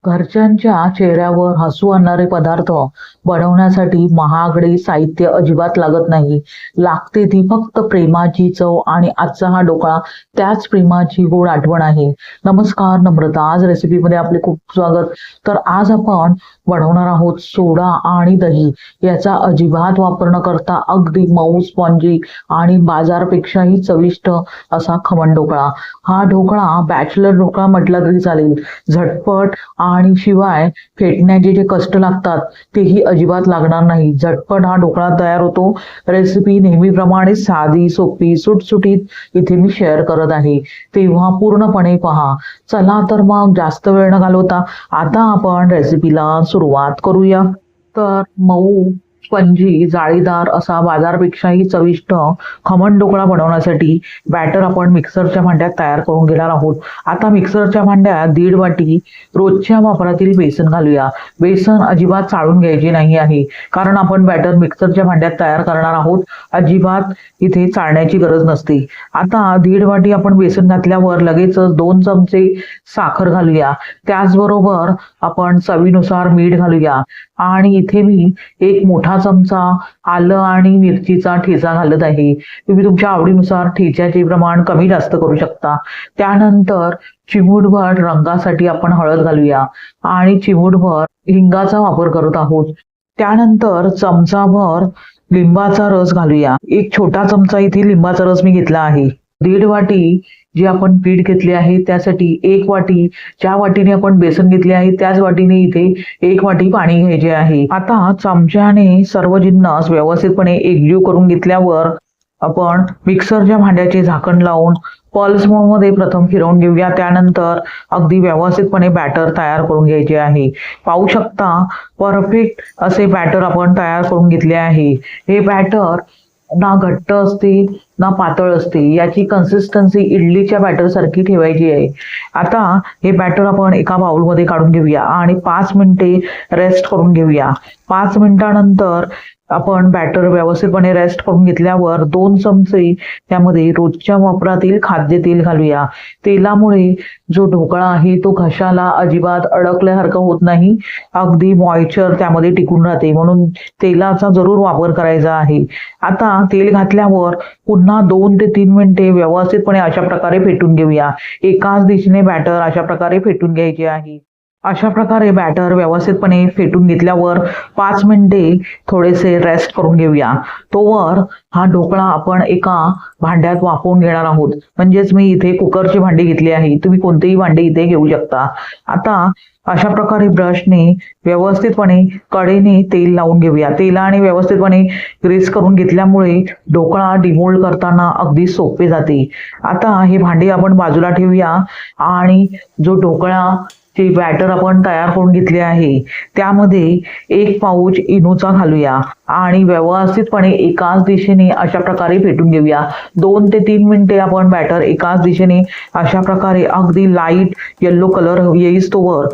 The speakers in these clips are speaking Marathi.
घरच्यांच्या चेहऱ्यावर हसू आणणारे पदार्थ बनवण्यासाठी महागडे साहित्य अजिबात लागत नाही. लागते ती फक्त प्रेमाची चव आणि आजचा हा ढोकळा त्याच प्रेमाची गोड आठवण आहे. नमस्कार, नम्रता. आज रेसिपीमध्ये आपले खूप स्वागत. तर आज आपण बनवणार आहोत सोडा आणि दही याचा अजिबात वापर न करता अगदी मऊ, स्पॉन्जी आणि बाजारपेक्षाही चविष्ट असा खमण ढोकळा. हा ढोकळा बॅचलर ढोकळा म्हटला तरी चालेल. झटपट आणि शिवाय फेटण्याचे जे कष्ट लागतात तेही अजिबात लागणार नाही. झटपट हा ढोकळा तयार होतो. रेसिपी नेहमीप्रमाणे साधी, सोपी, सुटसुटीत इथे मी शेअर करत आहे, तेव्हा पूर्णपणे पहा. चला तर मग जास्त वेळ न घालवता आता आपण रेसिपीला सुरुवात करूया. तर मऊ, स्पंजी, जाळीदार असा बाजारपेक्षाही चविष्ट खमण ढोकळा बनवण्यासाठी बॅटर आपण मिक्सरच्या भांड्यात तयार करून घेणार आहोत. आता मिक्सरच्या भांड्यात 1.5 वाटी रोजच्या वापरातील बेसन घालूया. बेसन अजिबात चाळून घ्यायचे नाही आहे, कारण आपण बॅटर मिक्सरच्या भांड्यात तयार करणार आहोत. अजिबात इथे चाळण्याची गरज नसते. आता 1.5 वाटी आपण बेसन घातल्यावर लगेचच 2 चमचे साखर घालूया. त्याचबरोबर आपण चवीनुसार मीठ घालूया आणि इथे मी 1 मोठा चमचा आलं आणि मिरचीचा ठेचा घालत आहे. तुम्ही तुमच्या आवडीनुसार ठेच्याचे प्रमाण कमी जास्त करू शकता. त्यानंतर चिमूटभर रंगासाठी आपण हळद घालूया आणि चिमूटभर हिंगाचा वापर करत आहोत. त्यानंतर चमचाभर लिंबाचा रस घालूया. 1 छोटा चमचा इथे लिंबाचा रस मी घेतला आहे. 1.5 वाटी जे आपण पीठ घेतले आहे त्यासाठी 1 वाटी, ज्या वाटीने आपण बेसन घेतले आहे त्याच वाटीने इथे 1 वाटी पाणी घ्यायचे आहे. आता चमच्याने सर्व जिन्नस व्यवस्थितपणे एकजीव करून घेतल्यावर आपण मिक्सरच्या भांड्याचे झाकण लावून पल्स मोडमध्ये प्रथम फिरवून घेऊया. त्यानंतर अगदी व्यवस्थितपणे बॅटर तयार करून घ्यायचे आहे. पाहू शकता परफेक्ट असे बॅटर आपण तयार करून घेतले आहे. हे बॅटर ना घट्ट असते ना पातळ असते. याची कन्सिस्टन्सी इडलीच्या बॅटर सारखी ठेवायची आहे. आता हे बॅटर आपण एका बाउलमध्ये काढून घेऊया आणि 5 मिनिटे रेस्ट करून घेऊया. 5 मिनिटानंतर आपण बॅटर व्यवस्थितपणे रेस्ट करून घेतल्यावर 2 चमचे त्यामध्ये रोजच्या वापरातील खाद्यतेल घालूया. तेलामुळे जो ढोकळा आहे तो घशाला अजिबात अडकल्यासारखं होत नाही. अगदी मॉइश्चर त्यामध्ये टिकून राहते, म्हणून तेलाचा जरूर वापर करायचा आहे. आता तेल घातल्यावर पुन्हा 2 ते 3 मिनिटे व्यवस्थितपणे अशा प्रकारे फेटून घेऊया. एकाच दिशेने बॅटर अशा प्रकारे फेटून घ्यायचे आहे. अशा प्रकारे बॅटर व्यवस्थितपणे फेटून घेतल्यावर 5 मिनिटे थोडेसे रेस्ट करून घेऊया. तोवर हा ढोकळा आपण एका भांड्यात वाफवून घेणार आहोत. म्हणजेच मी इथे कुकरची भांडी घेतली आहे. तुम्ही कोणतेही भांडे इथे घेऊ शकता. आता अशा प्रकारे ब्रशने व्यवस्थितपणे कडेने तेल लावून घेऊया. तेलाने व्यवस्थितपणे ग्रीस करून घेतल्यामुळे ढोकळा डिमोल्ड करताना अगदी सोपे जाते. आता हे भांडे आपण बाजूला ठेवूया आणि जो ढोकळा जे बॅटर आपण तयार करून घेतले आहे त्यामध्ये 1 पाऊच इनोचा घालूया आणि व्यवस्थितपणे एकाच दिशेने अशा प्रकारे फेटून घेऊया. 2 ते 3 मिनिटे आपण बॅटर एकाच दिशेने अशा प्रकारे अगदी लाईट येल्लो कलर येईस्तोवर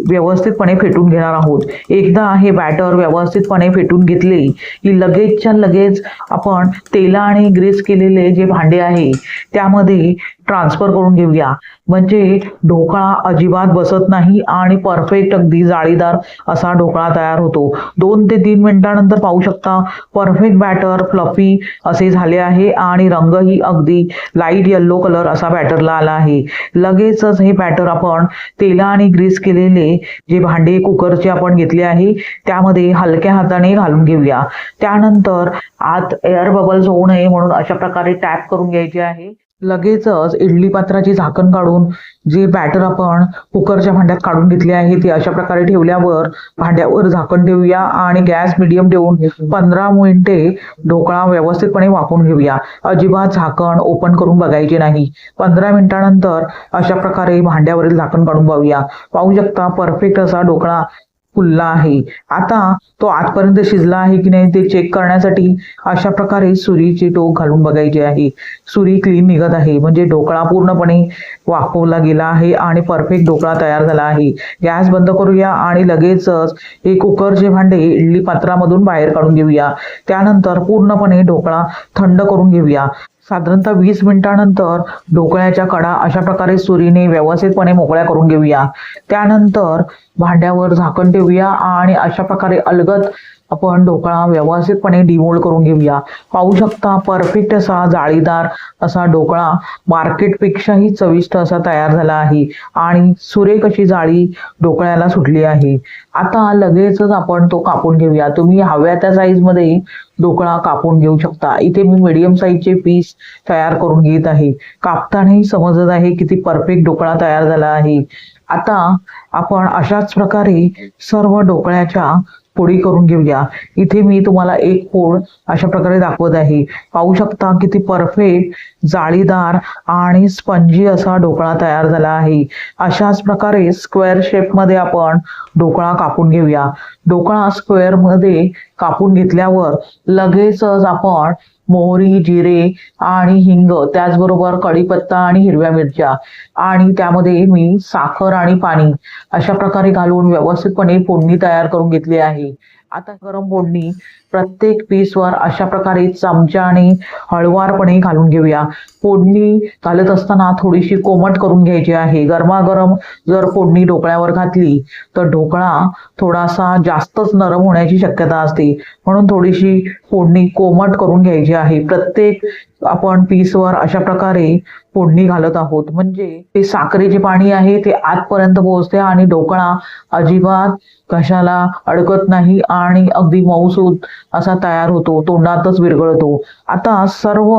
व्यवस्थितपणे फेटून घेणार आहोत. एकदा हे बॅटर व्यवस्थितपणे फेटून घेतले की लगेचच्या लगेच आपण तेलाने ग्रीस केलेले जे भांडे आहे त्यामध्ये ट्रान्सफर करून घेऊया. म्हणजे ढोकळा अजिबात बसत नाही आणि परफेक्ट अगदी जाळीदार असा ढोकळा तयार होतो. 2 ते 3 मिनिटानंतर पाहू शकता परफेक्ट बॅटर फ्लफी असे झाले आहे आणि रंगही अगदी लाईट येल्लो कलर असा बॅटरला आला आहे. लगेचच हे बॅटर आपण तेलाने ग्रीस केलेले जे भांडे कुकरचे आपण घेतले आहे त्यामध्ये हलक्या हाताने घालून घेऊया. त्यानंतर आत एअर बबल्स होऊ नये म्हणून अशा प्रकारे टॅप करून घ्यायचे आहे. लगेचच इडली पात्राचे झाकण काढून जे बॅटर आपण कुकरच्या भांड्यात काढून घेतले आहे ते अशा प्रकारे ठेवल्यावर भांड्यावर झाकण ठेवूया आणि गॅस मिडियम ठेवून 15 मिनिटे ढोकळा व्यवस्थितपणे वाफवून घेऊया. अजिबात झाकण ओपन करून बघायचे नाही. 15 मिनिटानंतर अशा प्रकारे भांड्यावरील झाकण काढून बघूया. पाहू शकता परफेक्ट असा ढोकळा फुलला आहे. आता तो आतपर्यंत शिजला आहे की नाही ते चेक करण्यासाठी अशा प्रकारे सुरीची टोक घालून बघायची आहे. सुरी क्लीन निघत आहे म्हणजे ढोकळा पूर्णपणे वाफवला गेला आहे आणि परफेक्ट ढोकळा तयार झाला आहे. गॅस बंद करूया आणि लगेचच हे कुकरचे भांडे इडली पात्रामधून बाहेर काढून घेऊया. त्यानंतर पूर्णपणे ढोकळा थंड करून घेऊया. साधारणतः 20 मिनिटानंतर ढोकळ्याच्या कडा अशा प्रकारे सुरीने व्यवस्थितपणे मोकळ्या करून घेऊया. त्यानंतर भांड्यावर झाकण ठेवूया आणि अशा प्रकारे अलगद आपण ढोकळा व्यवस्थितपणे डिमोल्ड करून घेऊया. पाहू शकता परफेक्ट असा जाळीदार असा ढोकळा मार्केटपेक्षाही चविष्ट असा तयार झाला आहे आणि सुरेख अशी जाळी ढोकळ्याला सुटली आहे. आता लगेचच आपण तो कापून घेऊया. तुम्ही हव्या त्या साईजमध्ये ढोकळा कापून घेऊ शकता. इथे मी मीडियम साईजचे पीस तयार करून घेत आहे. कापतानाही समजत आहे किती परफेक्ट ढोकळा तयार झाला आहे. आता आपण अशाच प्रकारे सर्व ढोकळ्याच्या पोळी करून घेऊया. इथे मी तुम्हाला एक पोळ अशा प्रकारे दाखवत आहे. पाहू शकता किती परफेक्ट जाळीदार आणि स्पंजी असा ढोकळा तयार झाला आहे. अशाच प्रकारे स्क्वेअर शेप मध्ये आपण ढोकळा कापून घेऊया. ढोकळा स्क्वेअर मध्ये कापून घेतल्यावर लगेचच आपण मोहरी, जिरे आणि हिंग, त्याचबरोबर कढीपत्ता आणि हिरव्या मिरच्या आणि त्यामध्ये मी साखर आणि पाणी अशा प्रकारे घालून व्यवस्थितपणे फोडणी तयार करून घेतली आहे. आता गरम फोडणी प्रत्येक पीसवर अशा प्रकारे चमच्याने हळवारपणे घालून घेऊया. फोडणी घालत असताना थोडीशी कोमट करून घ्यायची आहे. गरमागरम जर फोडणी ढोकळ्यावर घातली तर ढोकळा थोडासा जास्तच नरम होण्याची शक्यता असते, म्हणून थोडीशी फोडणी कोमट करून घ्यायची आहे. प्रत्येक आपण पीसवर अशा प्रकारे फोडणी घालत आहोत, म्हणजे ते साखरेचे पाणी आहे ते आतपर्यंत पोहोचते आणि ढोकळा अजिबात घशाला अडकत नाही आणि अगदी मऊसूत असा तयार होतो, तोंडातच विरघळतो. आता सर्व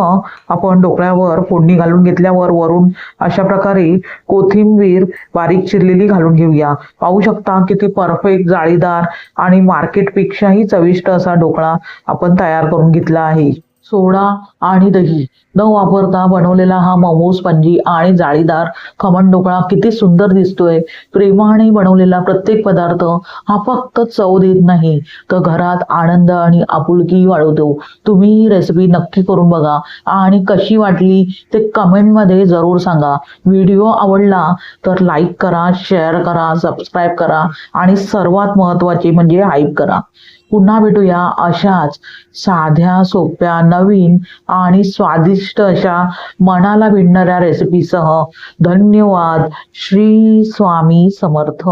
आपण ढोकळ्यावर फोडणी घालून घेतल्यावर वरून अशा प्रकारे कोथिंबीर बारीक चिरलेली घालून घेऊया. पाहू शकता किती परफेक्ट जाळीदार आणि मार्केटपेक्षाही चविष्ट असा ढोकळा आपण तयार करून घेतला आहे. सोडा आणि दही न वापरता बनवलेला हा मऊ स्पंजी आणि जाळीदार खमण ढोकळा किती सुंदर दिसतोय. प्रेमाने बनवलेला प्रत्येक पदार्थ हा फक्त चव देत नाही तर घरात आनंद आणि आपुलकी वाढवतो. तुम्ही ही रेसिपी नक्की करून बघा आणि कशी वाटली ते कमेंटमध्ये जरूर सांगा. व्हिडिओ आवडला तर लाईक करा, शेअर करा, सबस्क्राईब करा आणि सर्वात महत्त्वाचे म्हणजे हाईप करा. पुन्हा भेटूया अशाच साध्या, सोप्या, नवीन आणि स्वादिष्ट अशा मनाला भिडणाऱ्या रेसिपीसह. धन्यवाद. श्री स्वामी समर्थ.